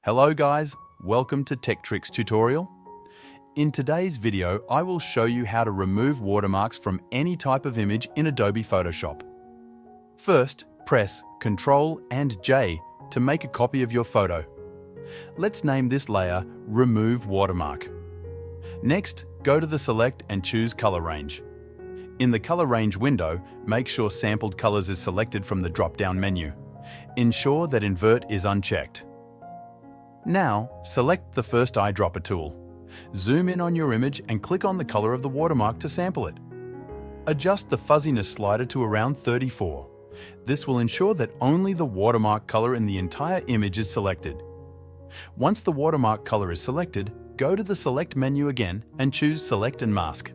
Hello guys, welcome to Tech Tricks tutorial. In today's video, I will show you how to remove watermarks from any type of image in Adobe Photoshop. First, press Ctrl and J to make a copy of your photo. Let's name this layer Remove Watermark. Next, go to the Select and choose Color Range. In the Color Range window, make sure Sampled Colors is selected from the drop-down menu. Ensure that Invert is unchecked. Now, select the first eyedropper tool. Zoom in on your image and click on the color of the watermark to sample it. Adjust the fuzziness slider to around 34. This will ensure that only the watermark color in the entire image is selected. Once the watermark color is selected, go to the Select menu again and choose Select and Mask.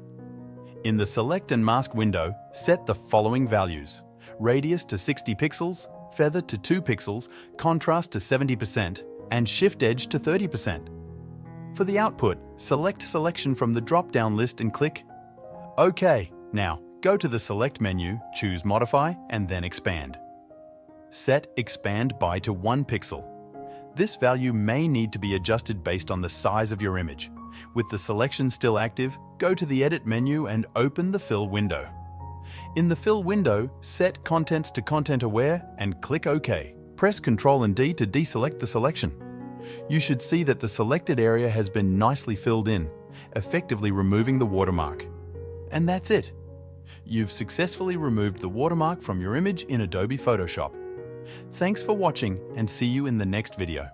In the Select and Mask window, set the following values: radius to 60 pixels, feather to 2 pixels, contrast to 70%, and shift edge to 30%. For the output, select Selection from the drop-down list and click OK. Now, go to the Select menu, choose Modify, and then Expand. Set Expand by to 1 pixel. This value may need to be adjusted based on the size of your image. With the selection still active, go to the Edit menu and open the Fill window. In the Fill window, set Contents to Content Aware and click OK. Press Ctrl and D to deselect the selection. You should see that the selected area has been nicely filled in, effectively removing the watermark. And that's it. You've successfully removed the watermark from your image in Adobe Photoshop. Thanks for watching and see you in the next video.